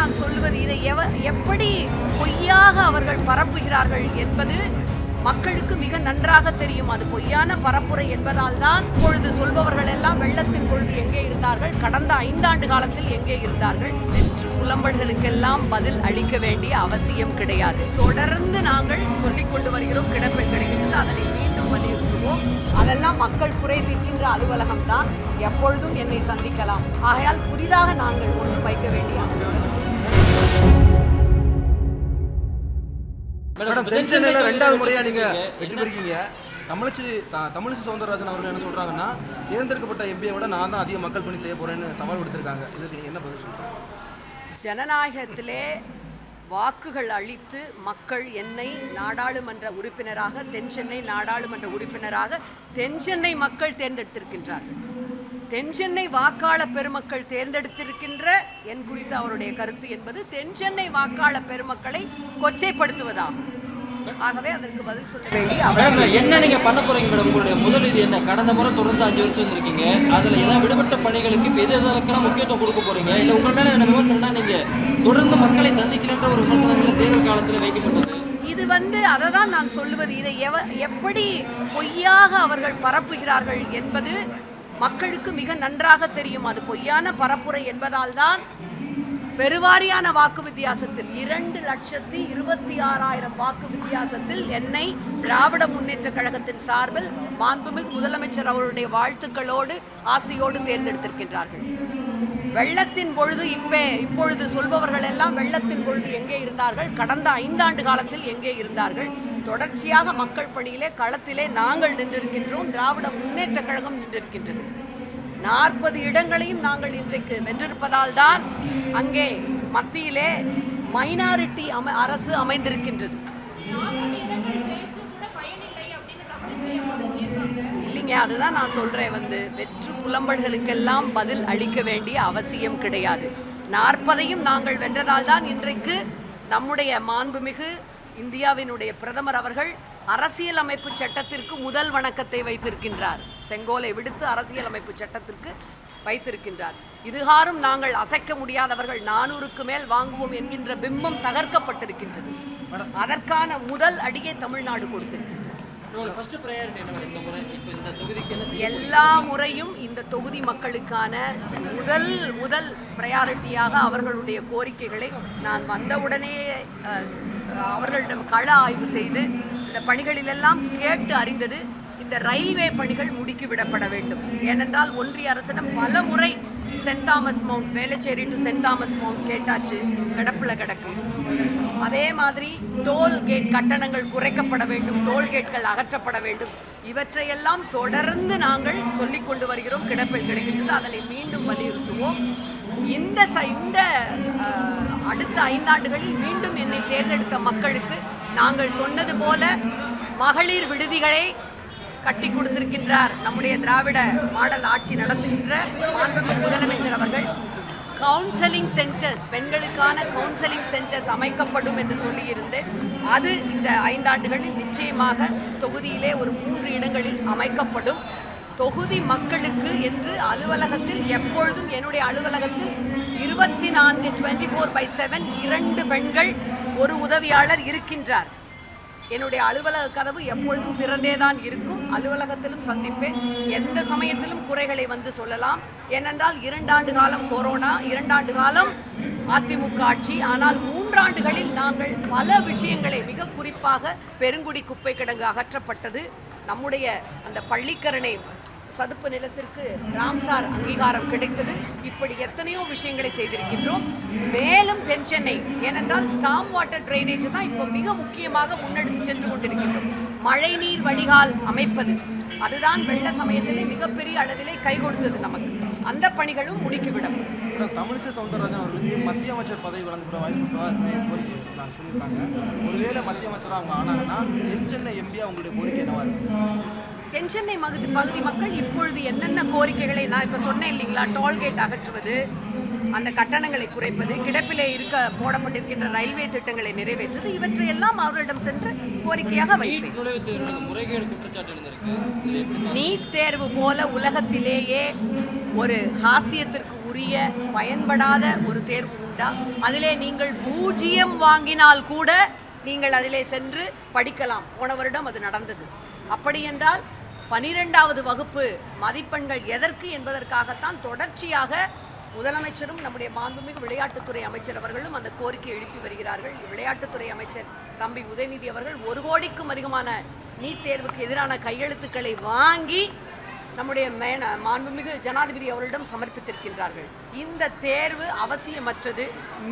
நான் சொல்லுவது, இதை எப்படி பொய்யாக அவர்கள் பரப்புகிறார்கள் என்பது மக்களுக்கு மிக நன்றாக தெரியும். அது பொய்யான பரப்புரை என்பதால் தான் இப்பொழுது சொல்பவர்கள் எல்லாம் வெள்ளத்தின் பொழுது எங்கே இருந்தார்கள், கடந்த 5 ஆண்டு காலத்தில் எங்கே இருந்தார்கள். வெற்று புலம்பல்களுக்கெல்லாம் பதில் அளிக்க வேண்டிய அவசியம் கிடையாது. தொடர்ந்து நாங்கள் சொல்லிக் கொண்டு வருகிறோம். கிடப்பில் கிடைக்கின்றது, அதனை மீண்டும் வலியுறுத்துவோம். அதெல்லாம் மக்கள் குறை தீர்க்கின்ற அலுவலகம் தான். எப்பொழுதும் என்னை சந்திக்கலாம். ஆகையால் புதிதாக நாங்கள் ஒன்றும் வைக்க வேண்டிய அவசியம். மேடம், தென்சென்னையில 2வது முறையா நீங்க வெற்றி பெறுவீங்க. தமிழிசை சவுந்தரராஜன் அவர்கள் என்ன சொல்றாங்கன்னா, தேர்ந்தெடுக்கப்பட்ட எம்பியை விட நான் தான் அதிக மக்கள் பணி செய்ய போறேன்னு சவால் கொடுத்திருக்காங்க. இதுக்கு நீங்க என்ன பதில் சொல்றீங்க? ஜனநாயகத்திலே வாக்குகள் அளித்து மக்கள் என்னை நாடாளுமன்ற உறுப்பினராக, தென்சென்னை நாடாளுமன்ற உறுப்பினராக தென்சென்னை மக்கள் தேர்ந்தெடுத்திருக்கின்றார்கள். தென்சென்னை வாக்காளர் பெருமக்கள் தேர்ந்தெடுத்திருக்கின்ற என் குறித்து அவருடைய கருத்து என்பது தென்சென்னை வாக்காளர் பெருமக்களை கொச்சைப்படுத்துவதாகும். ஆகவே அதற்கு பதில் சொல்ல வேண்டிய அவசியம் என்ன நீங்க பண்ண போறீங்க மேடம்? உங்களுடைய முதல் இது என்ன? கடந்த முறை தொடர்ந்து 5 வருஷம் இருந்திருக்கீங்க. அதுல ஏதாவது விடுபட்ட பணிகளுக்கு இப்ப எதற்கெல்லாம் முக்கியத்துவம் கொடுக்க போறீங்க? இல்ல உங்க மேல என்ன விமர்சனம்னா, நீங்க தொடர்ந்து மக்களை சந்திக்கின்ற ஒரு விமர்சனங்களை தேர்தல் காலத்தில் வைக்கப்பட்டது. இது அதை தான் நான் சொல்லுவது, இதை எப்படி பொய்யாக அவர்கள் பரப்புகிறார்கள் என்பது மக்களுக்கு மிக நன்றாக தெரியும். அது பொய்யான பரப்புரை என்பதால் தான் பெருவாரியான வாக்கு வித்தியாசத்தில் 2,26,000 வாக்கு வித்தியாசத்தில் என்னை திராவிட முன்னேற்ற கழகத்தின் சார்பில் மாண்புமிகு முதலமைச்சர் அவருடைய வாழ்த்துக்களோடு ஆசையோடு தேர்ந்தெடுத்திருக்கின்றார்கள். வெள்ளத்தின் பொழுது இப்பொழுது சொல்பவர்கள் எல்லாம் வெள்ளத்தின் பொழுது எங்கே இருந்தார்கள், கடந்த 5 ஆண்டு காலத்தில் எங்கே இருந்தார்கள். தொடர்ச்சியாக மக்கள் பணியிலே களத்திலே நாங்கள் நின்றிருக்கின்றோம். திராவிட முன்னேற்ற கழகம் நின்றிருக்கின்றது. 40 இடங்களையும் நாங்கள் இன்றைக்கு வென்றிருப்பதால் தான் அங்கே மத்தியிலே மைனாரிட்டி அரசு அமைந்திருக்கின்றது. இல்லைங்க, அதுதான் நான் சொல்றேன். வெற்று புலம்பல்களுக்கெல்லாம் பதில் அளிக்க வேண்டிய அவசியம் கிடையாது. 40ஐயும் நாங்கள் வென்றதால் தான் இன்றைக்கு நம்முடைய மாண்புமிகு இந்தியாவினுடைய பிரதமர் அவர்கள் அரசியலமைப்பு சட்டத்திற்கு முதல் வணக்கத்தை வைத்திருக்கின்றார். செங்கோலை விடுத்து அரசியலமைப்பு சட்டத்திற்கு வைத்திருக்கின்றார். இதுகாரும் நாங்கள் அசைக்க முடியாதவர்கள், 400க்கு மேல் வாங்குவோம் என்கின்ற பிம்பம் தகர்க்கப்பட்டிருக்கின்றது. அதற்கான முதல் அடியை தமிழ்நாடு கொடுத்திருக்கின்றது. எல்லா முறையும் இந்த தொகுதி மக்களுக்கான முதல் பிரையாரிட்டியாக அவர்களுடைய கோரிக்கைகளை நான் வந்தவுடனே அவர்களிடம் கள ஆய்வு செய்து இந்த பணிகளிலெல்லாம் கேட்டு அறிந்தது. இந்த ரயில்வே பணிகள் முடுக்கிவிடப்பட வேண்டும். ஏனென்றால் ஒன்றிய அரசிடம் பல முறை சென்ட் தாமஸ் மவுண்ட், வேளச்சேரி டு சென்ட் தாமஸ் மவுண்ட் கேட்டாச்சு, கிடப்பில் கிடக்கு. அதே மாதிரி டோல்கேட் கட்டணங்கள் குறைக்கப்பட வேண்டும், டோல்கேட்கள் அகற்றப்பட வேண்டும். இவற்றையெல்லாம் தொடர்ந்து நாங்கள் சொல்லிக் கொண்டு வருகிறோம். கிடப்பில் கிடைக்கின்றது, அதனை மீண்டும் வலியுறுத்துவோம். இந்த அடுத்த 5 ஆண்டுகளில் மீண்டும் என்னை தேர்ந்தெடுத்த மக்களுக்கு நாங்கள் சொன்னது போல மகளிர் விடுதிகளை கட்டி கொடுத்திருக்கின்றார் நம்முடைய திராவிட மாடல் ஆட்சி நடத்துகின்ற மாண்புமிகு முதலமைச்சர் அவர்கள். கவுன்சிலிங் சென்டர்ஸ், பெண்களுக்கான கவுன்சிலிங் சென்டர்ஸ் அமைக்கப்படும் என்று சொல்லியிருந்தேன். அது இந்த 5 ஆண்டுகளில் நிச்சயமாக தொகுதியிலே ஒரு 3 இடங்களில் அமைக்கப்படும். தொகுதி மக்களுக்கு என்று அலுவலகத்தில் எப்பொழுதும் என்னுடைய அலுவலகத்தில் 24/7 2 பெண்கள், ஒரு உதவியாளர் இருக்கின்றார். என்னுடைய அலுவலக கதவு எப்பொழுதும் திறந்தேதான் இருக்கும். அலுவலகத்திலும் சந்திப்பேன். எந்த சமயத்திலும் குறைகளை சொல்லலாம். ஏனென்றால் 2 ஆண்டு காலம் கொரோனா, 2 ஆண்டு காலம் அதிமுக ஆட்சி. ஆனால் 3 ஆண்டுகளில் நாங்கள் பல விஷயங்களை, மிக குறிப்பாக பெருங்குடி குப்பை கிடங்கு அகற்றப்பட்டது, நம்முடைய அந்த பள்ளிக்கரணை சதுப்பு நிலத்திற்கு ராம்சார் அங்கீகாரம் கிடைத்தது. இப்படி எத்தனையோ விஷயங்களை செய்திருக்கின்றோம். மேலும் தென்சென்னை, ஏனென்றால் ஸ்டாம் வாட்டர் டிரைனேஜ் தான் இப்போ மிக முக்கியமாக முன்னெடுத்து சென்று கொண்டிருக்கின்றோம். மழைநீர் வடிகால் அமைப்பது, அதுதான் வெள்ள சமயத்திலே மிகப்பெரிய அளவிலே கை கொடுத்தது நமக்கு. அந்த பணிகளும் முடுக்கிவிடும். தமிழிசை சவுந்தரராஜன் அவர்களுக்கு மத்திய அமைச்சர் பதவி வழங்கப்பட வாய்ப்பு கோரிக்கை சொல்லியிருக்காங்க. ஒருவேளை மத்திய அமைச்சராக அவங்க ஆனாங்கன்னா தென்சென்னை எம்பியா உங்களுடைய கோரிக்கை என்னவா இருக்கு? தென்சென்னை பகுதி மக்கள் இப்பொழுது என்னென்ன கோரிக்கைகளை நான் இப்போ சொன்னேன் இல்லைங்களா, டோல்கேட் அகற்றுவது, அந்த கட்டணங்களை குறைப்பது, கிடப்பிலே போடப்பட்டிருக்கின்ற ரயில்வே திட்டங்களை நிறைவேற்றுவது, இவற்றையெல்லாம் அவர்களிடம் சென்று கோரிக்கையாக வைப்பேன். நீட் தேர்வு போல உலகத்திலேயே ஒரு ஹாஸ்யத்திற்கு உரிய பயன்படாத ஒரு தேர்வு உண்டா? அதிலே நீங்கள் 0 வாங்கினால் கூட நீங்கள் அதிலே சென்று படிக்கலாம். போன வருடம் அது நடந்தது. அப்படி என்றால் 12வது வகுப்பு மதிப்பெண்கள் எதற்கு என்பதற்காகத்தான் தொடர்ச்சியாக முதலமைச்சரும் நம்முடைய மாண்புமிகு விளையாட்டுத்துறை அமைச்சர் அவர்களும் அந்த கோரிக்கை எழுப்பி வருகிறார்கள். விளையாட்டுத்துறை அமைச்சர் தம்பி உதயநிதி அவர்கள் 1 கோடிக்கும் அதிகமான நீட் தேர்வுக்கு எதிரான கையெழுத்துக்களை வாங்கி நம்முடைய மாண்புமிகு ஜனாதிபதி அவர்களிடம் சமர்ப்பித்திருக்கின்றார்கள். இந்த தேர்வு அவசியமற்றது.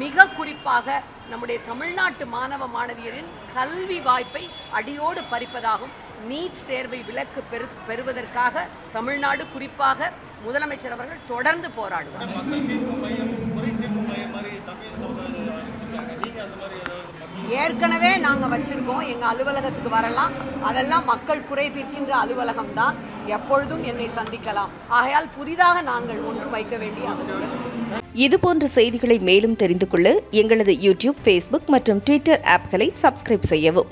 மிக குறிப்பாக நம்முடைய தமிழ்நாட்டு மாணவ மாணவியரின் கல்வி வாய்ப்பை அடியோடு பறிப்பதாகும். நீட் தேர்வை விலக்கு பெறுவதற்காக தமிழ்நாடு, குறிப்பாக முதலமைச்சர் அவர்கள் தொடர்ந்து போராடுவார். ஏற்கனவே நாங்கள் வச்சிருக்கோம், எங்கள் அலுவலகத்துக்கு வரலாம். அதெல்லாம் மக்கள் குறை தீர்க்கின்ற அலுவலகம் தான், எப்பொழுதும் என்னை சந்திக்கலாம். ஆகையால் புதிதாக நாங்கள் ஒன்றும் வைக்க வேண்டிய அவசியம். இதுபோன்ற செய்திகளை மேலும் தெரிந்து கொள்ள எங்களது யூடியூப், ஃபேஸ்புக் மற்றும் ட்விட்டர் ஆப்களை சப்ஸ்கிரைப் செய்யவும்.